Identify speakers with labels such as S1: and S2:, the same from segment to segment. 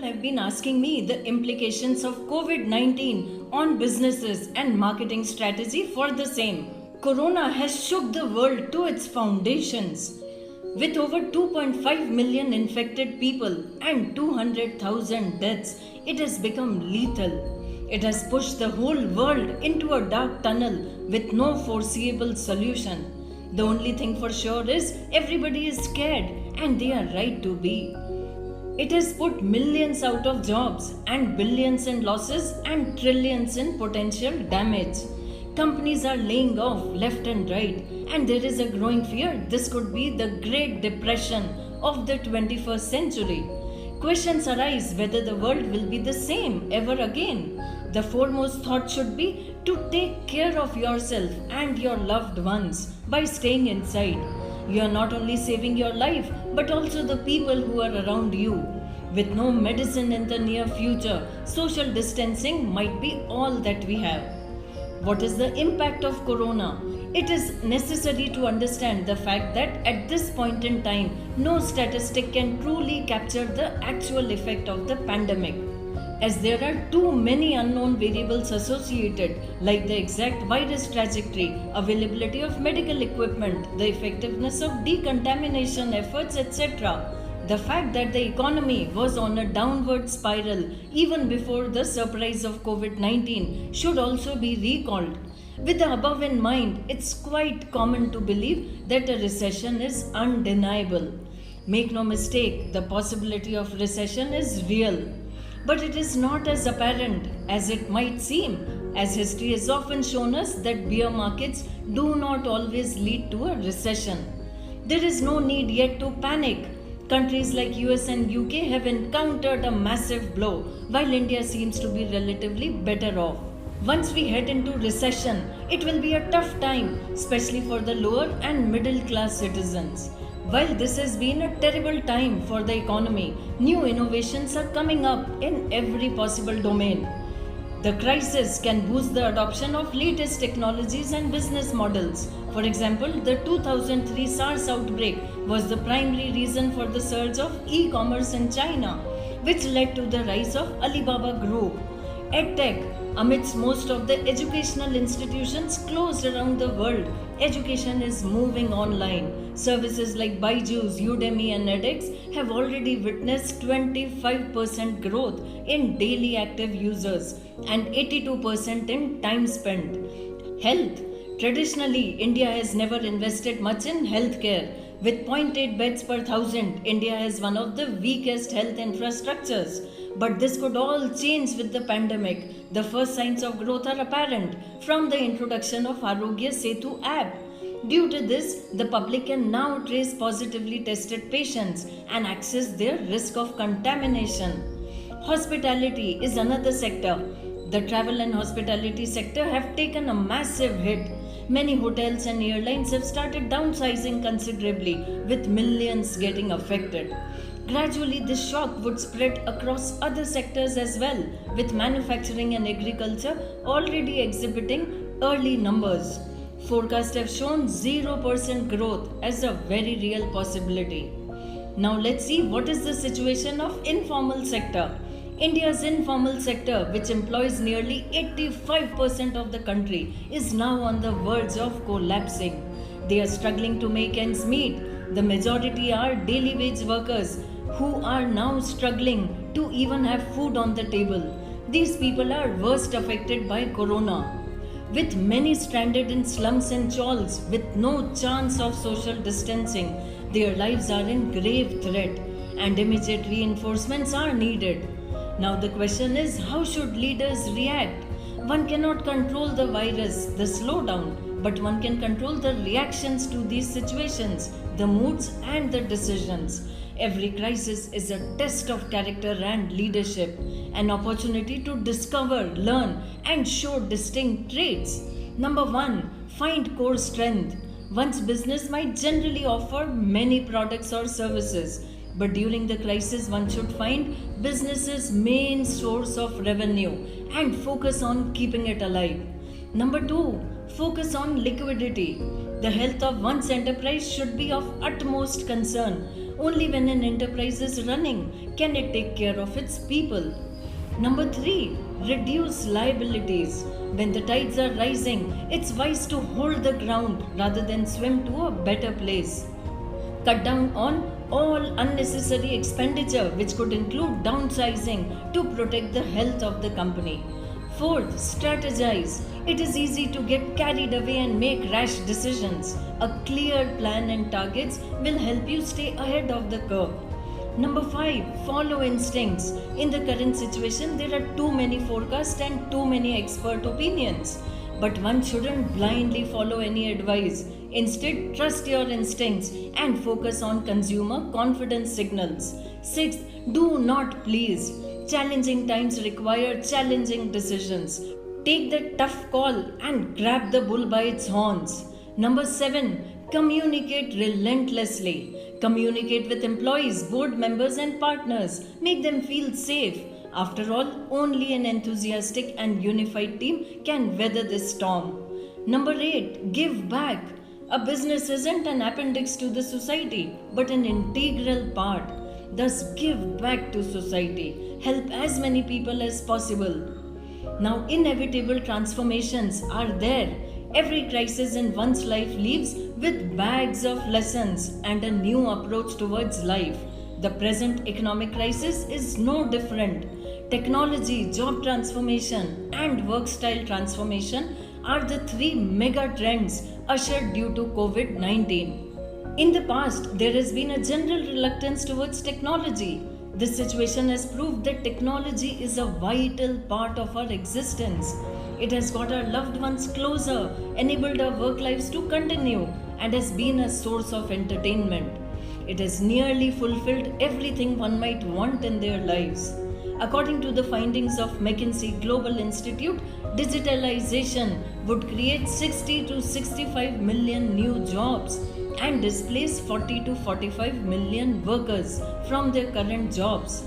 S1: have been asking me the implications of COVID 19 on businesses and marketing strategy for the same. Corona has shook the world to its foundations. With over 2.5 million infected people and 200,000 deaths, it has become lethal. It has pushed the whole world into a dark tunnel with no foreseeable solution. The only thing for sure is everybody is scared, and they are right to be. It has put millions out of jobs and billions in losses and trillions in potential damage. Companies are laying off left and right, and there is a growing fear this could be the Great Depression of the 21st century. Questions arise whether the world will be the same ever again. The foremost thought should be to take care of yourself and your loved ones by staying inside. You are not only saving your life but also the people who are around you. With no medicine in the near future, social distancing might be all that we have. What is the impact of corona? It is necessary to understand the fact that at this point in time, no statistic can truly capture the actual effect of the pandemic, as there are too many unknown variables associated, like the exact virus trajectory, availability of medical equipment, the effectiveness of decontamination efforts, etc. The fact that the economy was on a downward spiral even before the surprise of COVID 19 should also be recalled. With the above in mind, it's quite common to believe that a recession is undeniable. Make no mistake, the possibility of recession is real. But it is not as apparent as it might seem, as history has often shown us that bear markets do not always lead to a recession. There is no need yet to panic. Countries like US and UK have encountered a massive blow, while India seems to be relatively better off. Once we head into recession, it will be a tough time, especially for the lower and middle class citizens. While this has been a terrible time for the economy, new innovations are coming up in every possible domain. The crisis can boost the adoption of latest technologies and business models. For example, the 2003 SARS outbreak was the primary reason for the surge of e-commerce in China, which led to the rise of Alibaba Group. EdTech, amidst most of the educational institutions closed around the world, education is moving online. Services like Byju's, Udemy and edX have already witnessed 25% growth in daily active users and 82% in time spent. Health. Traditionally, India has never invested much in healthcare. With zero point 0.8 beds per thousand, India has one of the weakest health infrastructures. But this could all change with the pandemic. The first signs of growth are apparent from the introduction of Arogya Setu app. Due to this, the public can now trace positively tested patients and access their risk of contamination. Hospitality is another sector. The travel and hospitality sector have taken a massive hit. Many hotels and airlines have started downsizing considerably, with millions getting affected. Gradually, this shock would spread across other sectors as well, with manufacturing and agriculture already exhibiting early numbers. Forecasts have shown 0% growth as a very real possibility. Now let's see what is the situation of informal sector. India's informal sector, which employs nearly 85% of the country, is now on the verge of collapsing. They are struggling to make ends meet. The majority are daily wage workers who are now struggling to even have food on the table. These people are worst affected by corona, with many stranded in slums and chawls with no chance of social distancing. Their lives are in grave threat and immediate reinforcements are needed. Now the question is, how should leaders react? One cannot control the virus, the slowdown, but one can control the reactions to these situations, the moods and the decisions. Every crisis is a test of character and leadership, an opportunity to discover, learn, and show distinct traits. Number 1, find core strength. One's business might generally offer many products or services, but during the crisis, one should find business's main source of revenue and focus on keeping it alive. Number 2, focus on liquidity. The health of one's enterprise should be of utmost concern. Only when an enterprise is running can it take care of its people. Number 3, reduce liabilities. When the tides are rising, it's wise to hold the ground rather than swim to a better place. Cut down on all unnecessary expenditure, which could include downsizing to protect the health of the company. Fourth, strategize. It is easy to get carried away and make rash decisions. A clear plan and targets will help you stay ahead of the curve. Number 5, follow instincts. In the current situation, there are too many forecasts and too many expert opinions. But one shouldn't blindly follow any advice. Instead, trust your instincts and focus on consumer confidence signals. 6, do not please. Challenging times require challenging decisions. Take the tough call and grab the bull by its horns. Number 7, communicate relentlessly. Communicate with employees, board members, and partners. Make them feel safe. After all, only an enthusiastic and unified team can weather this storm. Number 8, give back. A business isn't an appendix to the society, but an integral part. Thus, give back to society. Help as many people as possible. Now, inevitable transformations are there. Every crisis in one's life leaves with bags of lessons and a new approach towards life. The present economic crisis is no different. Technology, job transformation, and work style transformation are the 3 mega trends ushered due to COVID-19. In the past, there has been a general reluctance towards technology. This situation has proved that technology is a vital part of our existence. It has got our loved ones closer, enabled our work lives to continue, and has been a source of entertainment. It has nearly fulfilled everything one might want in their lives. According to the findings of McKinsey Global Institute, digitalization would create 60 to 65 million new jobs and displace 40 to 45 million workers from their current jobs.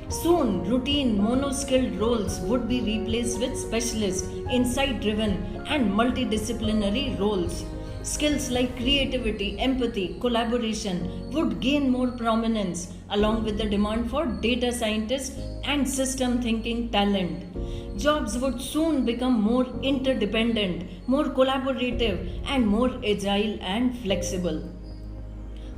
S1: Soon, routine mono-skilled roles would be replaced with specialist, insight-driven and multidisciplinary roles. Skills like creativity, empathy, collaboration would gain more prominence along with the demand for data scientists and system thinking talent. Jobs would soon become more interdependent, more collaborative and more agile and flexible.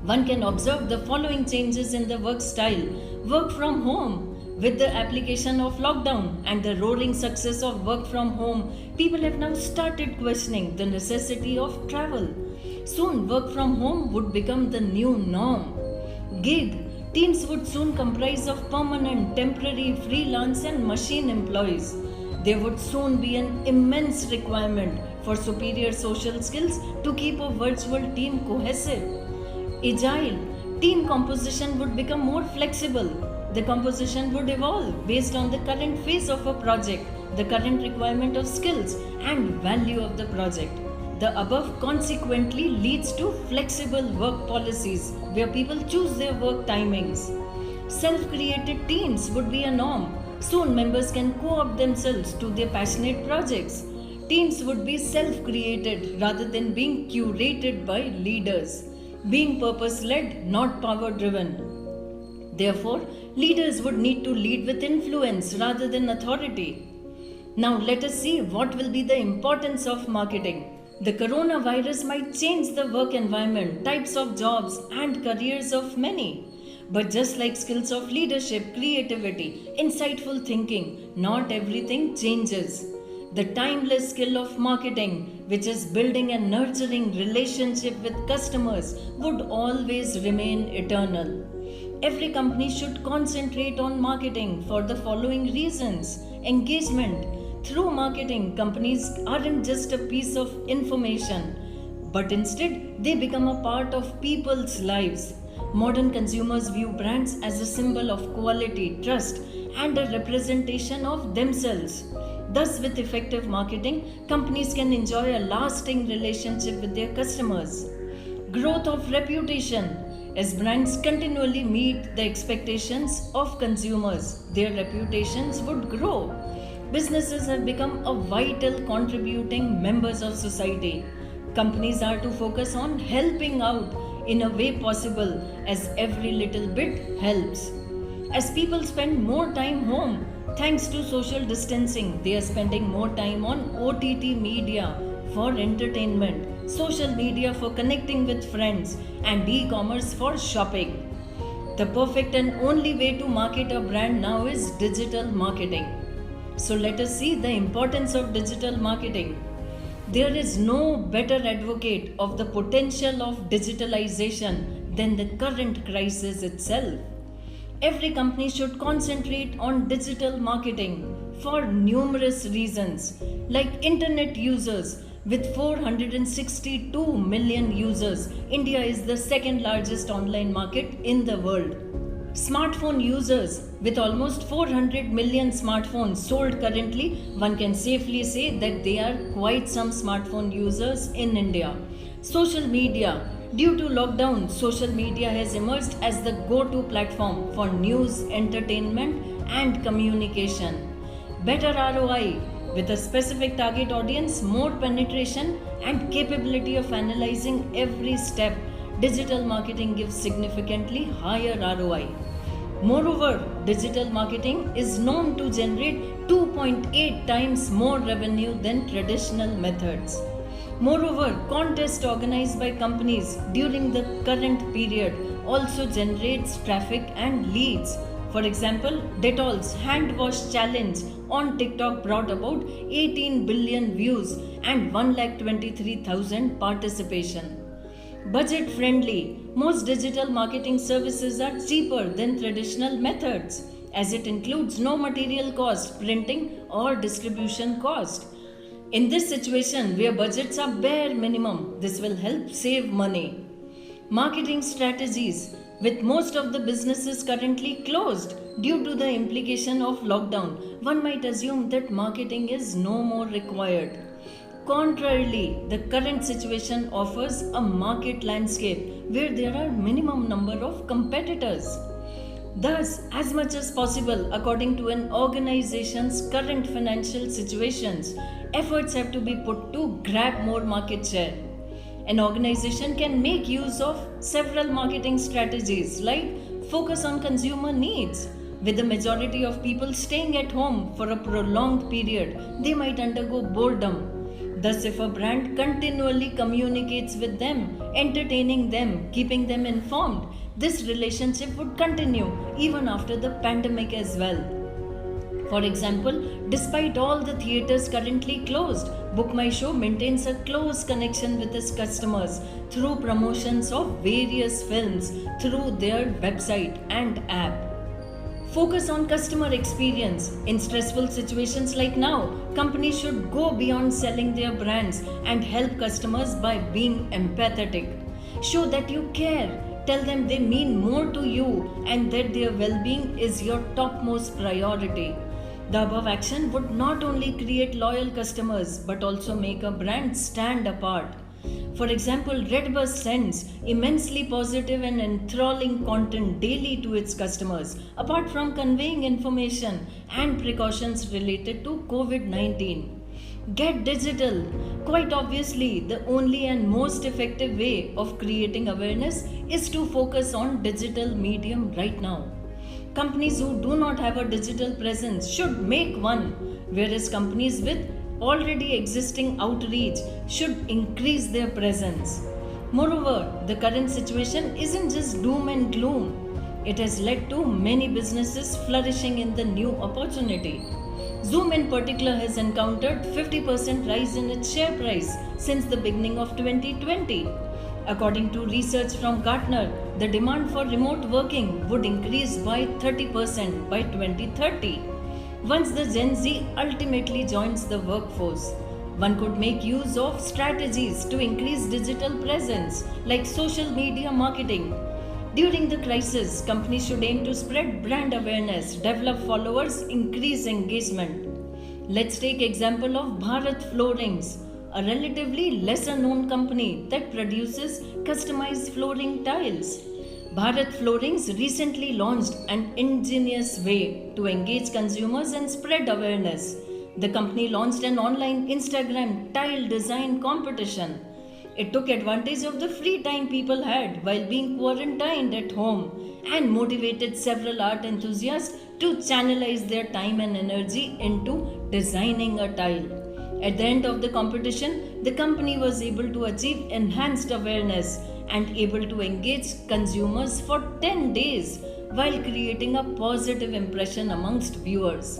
S1: One can observe the following changes in the work style. Work from home. With the application of lockdown and the roaring success of work from home, people have now started questioning the necessity of travel. Soon, work from home would become the new norm. Gig. Teams would soon comprise of permanent, temporary, freelance and machine employees. There would soon be an immense requirement for superior social skills to keep a virtual team cohesive. Agile. Team composition would become more flexible. The composition would evolve based on the current phase of a project, the current requirement of skills, and value of the project. The above consequently leads to flexible work policies where people choose their work timings. Self-created teams would be a norm. Soon members can co-opt themselves to their passionate projects. Teams would be self-created rather than being curated by leaders. Being purpose-led, not power-driven. Therefore, leaders would need to lead with influence rather than authority. Now let us see what will be the importance of marketing. The coronavirus might change the work environment, types of jobs and careers of many. But just like skills of leadership, creativity, insightful thinking, not everything changes. The timeless skill of marketing, which is building and nurturing relationship with customers, would always remain eternal. Every company should concentrate on marketing for the following reasons. Engagement. Through marketing, companies aren't just a piece of information, but instead they become a part of people's lives. Modern consumers view brands as a symbol of quality, trust, and a representation of themselves. Thus, with effective marketing, companies can enjoy a lasting relationship with their customers. Growth of reputation. As brands continually meet the expectations of consumers, their reputations would grow. Businesses have become a vital contributing members of society. Companies are to focus on helping out in a way possible, as every little bit helps. As people spend more time home, thanks to social distancing, they are spending more time on OTT media for entertainment, social media for connecting with friends, and e-commerce for shopping. The perfect and only way to market a brand now is digital marketing. So let us see the importance of digital marketing. There is no better advocate of the potential of digitalization than the current crisis itself. Every company should concentrate on digital marketing for numerous reasons, like internet users. With 462 million users, India is the second largest online market in the world. Smartphone users, with almost 400 million smartphones sold currently, one can safely say that they are quite some smartphone users in India. Social media. Due to lockdown, social media has emerged as the go-to platform for news, entertainment, and communication. Better ROI. With a specific target audience, more penetration, and capability of analyzing every step, digital marketing gives significantly higher ROI. Moreover, digital marketing is known to generate 2.8 times more revenue than traditional methods. Moreover, contests organized by companies during the current period also generates traffic and leads. For example, Dettol's hand wash challenge on TikTok brought about 18 billion views and 1,23,000 participation. Budget friendly. Most digital marketing services are cheaper than traditional methods, as it includes no material cost, printing or distribution cost. In this situation where budgets are bare minimum, this will help save money. Marketing strategies. With most of the businesses currently closed due to the implication of lockdown, one might assume that marketing is no more required. Contrarily, the current situation offers a market landscape where there are minimum number of competitors. Thus, as much as possible, according to an organization's current financial situations, efforts have to be put to grab more market share. An organization can make use of several marketing strategies like focus on consumer needs. With the majority of people staying at home for a prolonged period, they might undergo boredom. Thus, if a brand continually communicates with them, entertaining them, keeping them informed, this relationship would continue even after the pandemic as well. For example, despite all the theatres currently closed, Book My Show maintains a close connection with its customers through promotions of various films through their website and app. Focus on customer experience. In stressful situations like now, companies should go beyond selling their brands and help customers by being empathetic. Show that you care. Tell them they mean more to you and that their well-being is your topmost priority. The above action would not only create loyal customers but also make a brand stand apart. For example, Redbus sends immensely positive and enthralling content daily to its customers, apart from conveying information and precautions related to COVID-19. Get digital. Quite obviously, the only and most effective way of creating awareness is to focus on digital medium right now. Companies who do not have a digital presence should make one, whereas companies with already existing outreach should increase their presence. Moreover, the current situation isn't just doom and gloom. It has led to many businesses flourishing in the new opportunity. Zoom in particular has encountered 50% rise in its share price since the beginning of 2020. According to research from Gartner, the demand for remote working would increase by 30% by 2030. Once the Gen Z ultimately joins the workforce, one could make use of strategies to increase digital presence like social media marketing. During the crisis, companies should aim to spread brand awareness, develop followers, increase engagement. Let's take example of Bharat Floorings, a relatively lesser known company that produces customized flooring tiles. Bharat Floorings recently launched an ingenious way to engage consumers and spread awareness. The company launched an online Instagram tile design competition. It took advantage of the free time people had while being quarantined at home and motivated several art enthusiasts to channelize their time and energy into designing a tile. At the end of the competition, the company was able to achieve enhanced awareness and able to engage consumers for 10 days while creating a positive impression amongst viewers.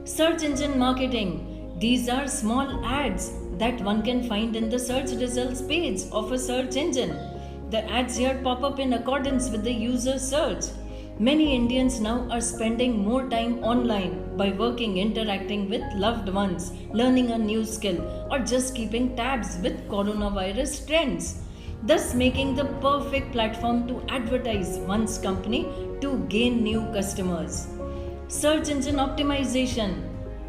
S1: Search engine marketing. These are small ads that one can find in the search results page of a search engine. The ads here pop up in accordance with the user search. Many Indians now are spending more time online by working, interacting with loved ones, learning a new skill, or just keeping tabs with coronavirus trends, thus making the perfect platform to advertise one's company to gain new customers. Search engine optimization.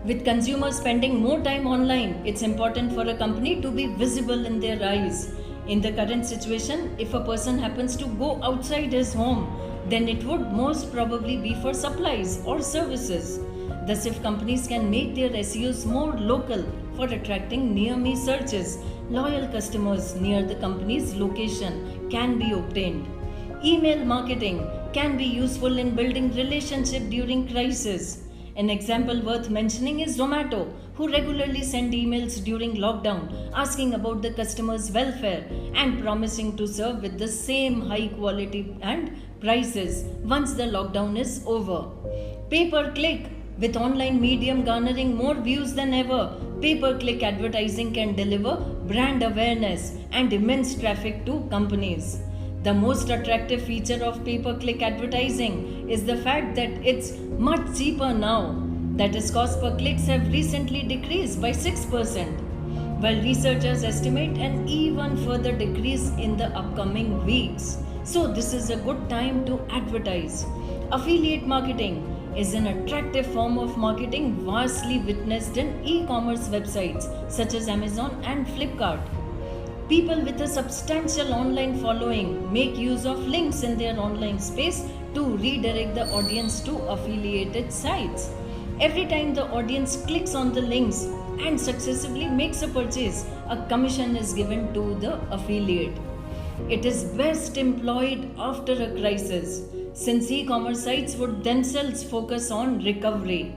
S1: With consumers spending more time online, it's important for a company to be visible in their eyes. In the current situation, if a person happens to go outside his home, then it would most probably be for supplies or services. Thus, if companies can make their SEOs more local for attracting near me searches, loyal customers near the company's location can be obtained. Email marketing can be useful in building relationship during crisis. An example worth mentioning is Zomato, who regularly send emails during lockdown asking about the customer's welfare and promising to serve with the same high quality and prices once the lockdown is over. Pay-per-click. With online medium garnering more views than ever, pay-per-click advertising can deliver brand awareness and immense traffic to companies. The most attractive feature of pay-per-click advertising is the fact that it's much cheaper now. That is, cost per clicks have recently decreased by 6%, while researchers estimate an even further decrease in the upcoming weeks. So this is a good time to advertise. Affiliate marketing is an attractive form of marketing vastly witnessed in e-commerce websites such as Amazon and Flipkart. People with a substantial online following make use of links in their online space to redirect the audience to affiliated sites. Every time the audience clicks on the links and successively makes a purchase, a commission is given to the affiliate. It is best employed after a crisis, since e-commerce sites would themselves focus on recovery.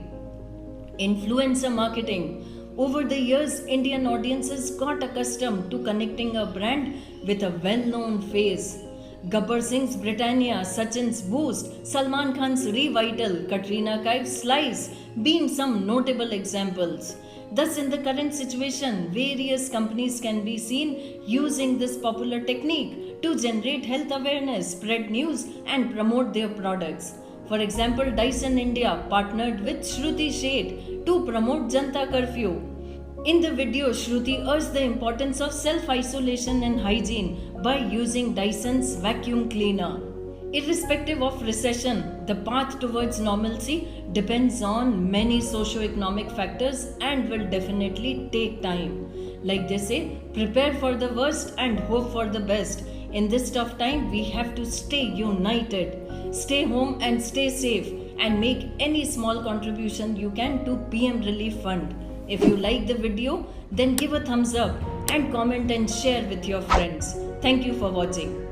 S1: Influencer marketing. Over the years, Indian audiences got accustomed to connecting a brand with a well-known face. Gabbar Singh's Britannia, Sachin's Boost, Salman Khan's Revital, Katrina Kaif's Slice being some notable examples. Thus, in the current situation, various companies can be seen using this popular technique to generate health awareness, spread news, and promote their products. For example, Dyson India partnered with Shruti Sheth to promote Janta Curfew. In the video, Shruti urged the importance of self-isolation and hygiene by using Dyson's vacuum cleaner. Irrespective of recession, the path towards normalcy depends on many socio-economic factors and will definitely take time. Like they say, prepare for the worst and hope for the best. In this tough time, we have to stay united. Stay home and stay safe, and make any small contribution you can to PM Relief Fund. If you like the video, then give a thumbs up and comment and share with your friends. Thank you for watching.